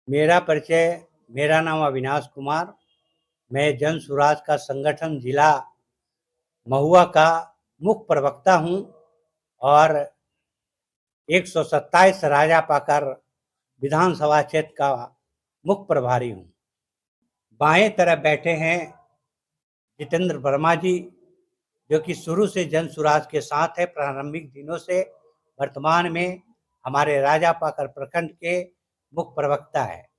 मेरा परिचय मेरा नाम अविनाश कुमार। मैं जन सुराज का संगठन जिला महुआ का मुख्य प्रवक्ता हूँ और 127 राजापाकर विधानसभा क्षेत्र का मुख्य प्रभारी हूँ। बाएं तरफ बैठे हैं जितेंद्र वर्मा जी, जो कि शुरू से जन सुराज के साथ है, प्रारंभिक दिनों से। वर्तमान में हमारे राजापाकर प्रखंड के मुख्य प्रवक्ता है।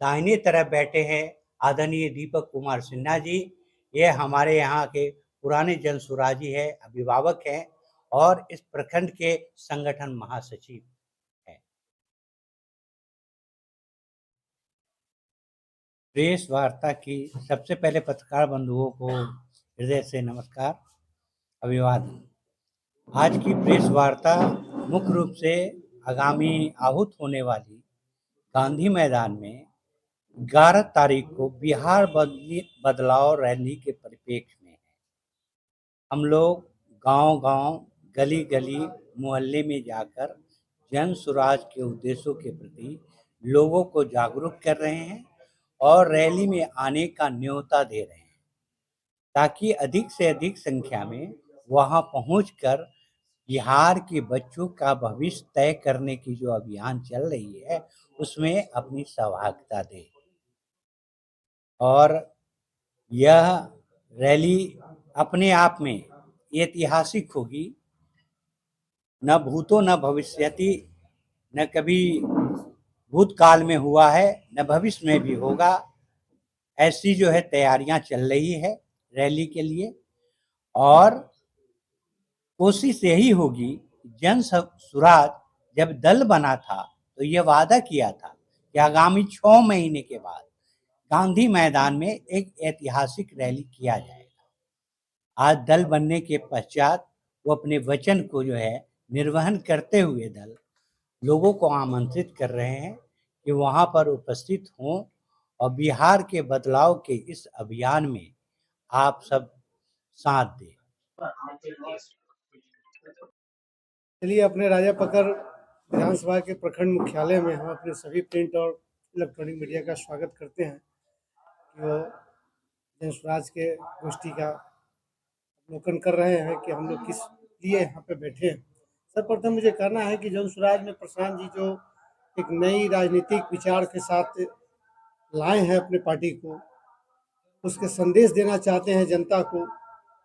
दाहिनी तरफ बैठे हैं आदरणीय दीपक कुमार सिन्हा जी। ये हमारे यहाँ के पुराने जन सुराजी है, अभिभावक हैं और इस प्रखंड के संगठन महासचिव हैं। प्रेस वार्ता की सबसे पहले पत्रकार बंधुओं को हृदय से नमस्कार, अभिवादन। आज की प्रेस वार्ता मुख्य रूप से आगामी आहूत होने वाली गांधी मैदान में 11 तारीख को बिहार बदलाव रैली के परिप्रेक्ष्य में है। हम लोग गांव-गांव, गली-गली, मोहल्ले में जाकर जन सुराज के उद्देश्यों के प्रति लोगों को जागरूक कर रहे हैं और रैली में आने का न्योता दे रहे हैं, ताकि अधिक से अधिक संख्या में वहां पहुंचकर बिहार के बच्चों का भविष्य तय करने की जो अभियान चल रही है, उसमें अपनी सहभागिता दें। और यह रैली अपने आप में ऐतिहासिक होगी। न भूतो न भविष्यति, न कभी भूतकाल में हुआ है, न भविष्य में भी होगा। ऐसी जो है तैयारियां चल रही है रैली के लिए और कोशिश यही होगी। जन सुराज जब दल बना था तो ये वादा किया था कि आगामी 6 महीने के बाद गांधी मैदान में एक ऐतिहासिक रैली किया जाएगा। आज दल बनने के पश्चात वो अपने वचन को जो है निर्वहन करते हुए दल लोगों को आमंत्रित कर रहे हैं कि वहां पर उपस्थित हों और बिहार के बदलाव के इस अभियान में आप सब साथ दें। चलिए, अपने राजापकर विधानसभा के प्रखंड मुख्यालय में हम अपने सभी प्रिंट और इलेक्ट्रॉनिक मीडिया का स्वागत करते हैं कि वो जन स्वराज के गोष्ठी का अवलोकन कर रहे हैं कि हम लोग किस लिए यहाँ पे बैठे हैं। सर्वप्रथम मुझे कहना है कि जन स्वराज में प्रशांत जी जो एक नई राजनीतिक विचार के साथ लाए हैं अपने पार्टी को, उसके संदेश देना चाहते हैं जनता को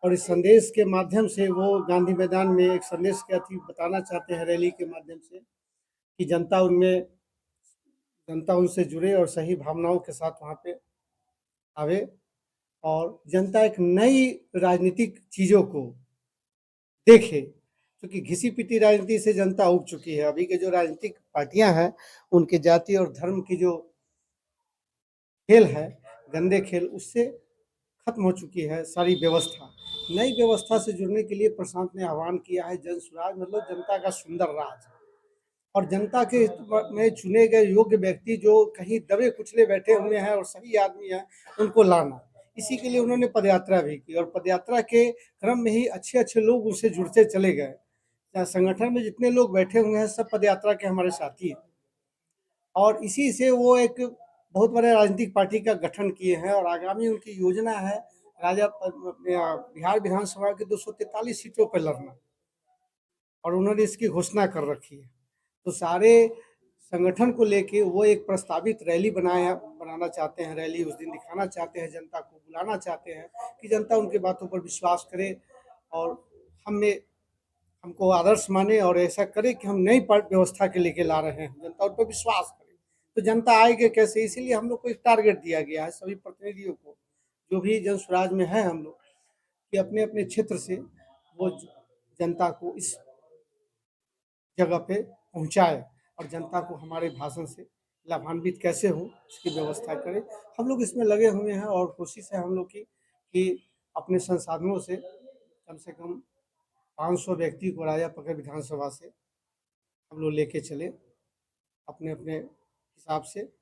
और इस संदेश के माध्यम से वो गांधी मैदान में एक संदेश के अति बताना चाहते हैं रैली के माध्यम से कि जनता उनसे जुड़े और सही भावनाओं के साथ वहाँ पे आवे और जनता एक नई राजनीतिक चीज़ों को देखे, क्योंकि घिसी पिटी राजनीति से जनता उब चुकी है। अभी के जो राजनीतिक पार्टियां हैं, उनके जाति और धर्म की जो खेल है, गंदे खेल, उससे खत्म हो चुकी है सारी व्यवस्था। नई व्यवस्था से जुड़ने के लिए प्रशांत ने आह्वान किया है जन स्वराज मतलब जनता का सुंदर राज और जनता के में चुने गए योग्य व्यक्ति जो कहीं दबे कुचले बैठे हुए हैं और सही आदमी हैं, उनको लाना। इसी के लिए उन्होंने पदयात्रा भी की और पदयात्रा के क्रम में ही अच्छे-अच्छे लोग उनसे जुड़ते चले गए। संगठन में जितने लोग बैठे हुए हैं, सब पदयात्रा के हमारे साथी हैं और इसी से वो एक बहुत बड़े राजनीतिक पार्टी का गठन किए हैं और आगामी उनकी योजना है बिहार विधानसभा की 243 सीटों पर लड़ना और उन्होंने इसकी घोषणा कर रखी है। तो सारे संगठन को लेके वो एक प्रस्तावित रैली बनाना चाहते हैं। रैली उस दिन दिखाना चाहते हैं, जनता को बुलाना चाहते हैं कि जनता उनकी बातों पर विश्वास करे और हमें हमको आदर्श माने और ऐसा करे कि हम नई व्यवस्था के लेके ला रहे हैं, जनता उन पर विश्वास करे। तो जनता आएगी कैसे, इसीलिए हम लोग को एक टारगेट दिया गया है सभी प्रतिनिधियों को, जो भी जन स्वराज में है हम लोग, कि अपने अपने क्षेत्र से वो जनता को इस जगह पे पहुंचाए और जनता को हमारे भाषण से लाभान्वित कैसे हो इसकी व्यवस्था करें। हम लोग इसमें लगे हुए हैं और कोशिश है हम लोग की कि अपने संसाधनों से कम 500 व्यक्ति को राजापकर विधानसभा से हम लोग लेके चले अपने अपने हिसाब से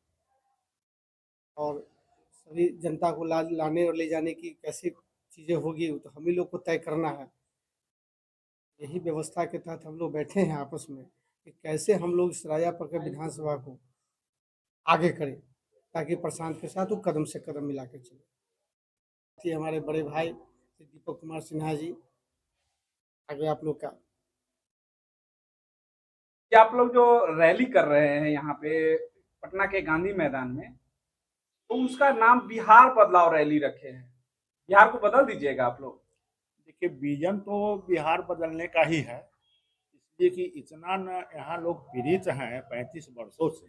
और सभी जनता को लाने और ले जाने की कैसी चीज़ें होगी तो हम ही लोग को तय करना है। यही व्यवस्था के तहत हम लोग बैठे हैं आपस में कि कैसे हम लोग इस राजापकर विधानसभा को आगे करें, ताकि प्रशांत के साथ वो कदम से कदम मिला के चले। ये हमारे बड़े भाई दीपक कुमार सिन्हा जी, आगे आप लोग का। कि आप लोग जो रैली कर रहे हैं यहाँ पे पटना के गांधी मैदान में, तो उसका नाम बिहार बदलाव रैली रखे हैं। बिहार को बदल दीजिएगा आप लोग। देखिए, विजन तो बिहार बदलने का ही है, इसलिए कि इतना न यहाँ लोग पीड़ित हैं 35 वर्षों से।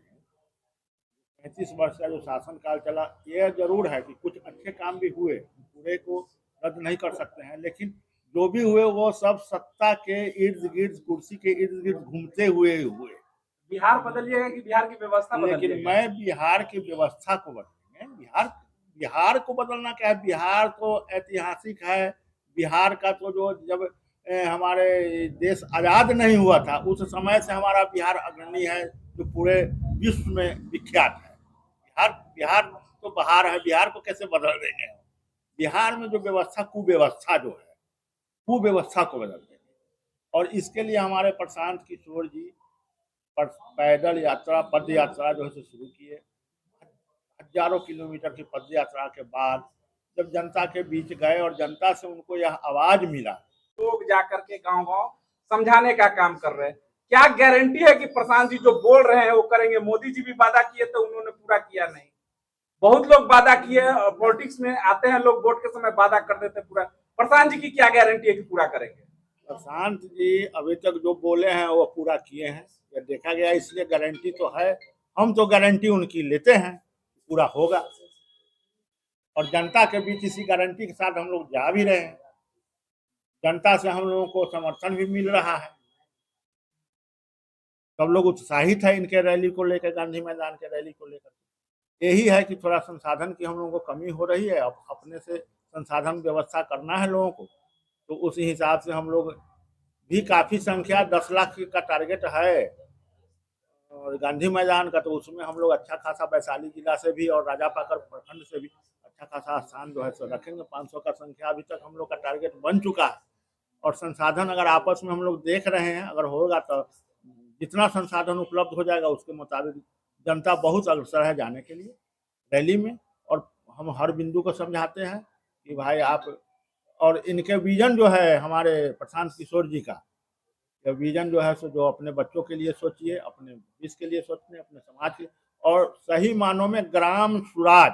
35 वर्ष का जो शासनकाल चला, ये जरूर है कि कुछ अच्छे काम भी हुए, पूरे को रद्द नहीं कर सकते हैं, लेकिन जो भी हुए वो सब सत्ता के इर्द गिर्द, कुर्सी के इर्द गिर्द घूमते हुए हुए। बिहार बदलिएगा कि बिहार की व्यवस्था लेकिन बदलिएगा? मैं बिहार की व्यवस्था को बदलेंगे। बिहार को बदलना क्या है, बिहार तो ऐतिहासिक है। बिहार का तो जो जब हमारे देश आजाद नहीं हुआ था उस समय से हमारा बिहार अग्रणी है, जो पूरे विश्व में विख्यात है। बिहार तो बाहर है, बिहार को कैसे बदल देंगे? बिहार में जो व्यवस्था कुव्यवस्था जो है, कुव्यवस्था को बदल देंगे। और इसके लिए हमारे प्रशांत किशोर जी पैदल यात्रा, पद यात्रा जो है शुरू किए। हजारों किलोमीटर की पद यात्रा के बाद जब जनता के बीच गए और जनता से उनको यह आवाज मिला, लोग जाकर के गांव-गांव समझाने का काम कर रहे हैं। क्या गारंटी है कि प्रशांत जी जो बोल रहे हैं वो करेंगे? मोदी जी भी वादा किए तो उन्होंने पूरा किया नहीं। बहुत लोग वादा किए, पॉलिटिक्स में आते हैं लोग, वोट के समय वादा कर देते पूरा। प्रशांत जी की क्या गारंटी है कि पूरा करेंगे? प्रशांत जी अभी तक जो बोले हैं वो पूरा किए हैं, यह देखा गया, इसलिए गारंटी तो है। हम तो गारंटी उनकी लेते हैं, पूरा होगा। और जनता के बीच इसी गारंटी के साथ हम लोग जा भी रहे हैं। जनता से हम लोगों को समर्थन भी मिल रहा है। सब लोग उत्साहित है इनके रैली को लेकर, गांधी मैदान के रैली को लेकर। यही है कि थोड़ा संसाधन की हम लोगों को कमी हो रही है। अब अपने से संसाधन व्यवस्था करना है लोगों को, तो उसी हिसाब से हम लोग भी काफी संख्या 10 लाख का टारगेट है और गांधी मैदान का, तो उसमें हम लोग अच्छा खासा वैशाली जिला से भी और राजापाकर प्रखंड से भी अच्छा खासा स्थान जो है सो रखेंगे। 500 का संख्या अभी तक हम लोग का टारगेट बन चुका है। और संसाधन अगर आपस में हम लोग देख रहे हैं, अगर होगा तो जितना संसाधन उपलब्ध हो जाएगा उसके मुताबिक जनता बहुत अग्रसर है जाने के लिए रैली में। और हम हर बिंदु को समझाते हैं कि भाई आप, और इनके विजन जो है हमारे प्रशांत किशोर जी का, यह विजन जो है सो जो अपने बच्चों के लिए सोचिए, अपने देश के लिए सोचते हैं, अपने समाज के, और सही मानों में ग्राम स्वराज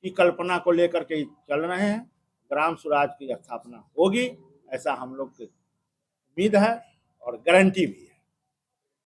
की कल्पना को लेकर के चल रहे हैं। ग्राम स्वराज की स्थापना होगी, ऐसा हम लोग की उम्मीद है और गारंटी भी है।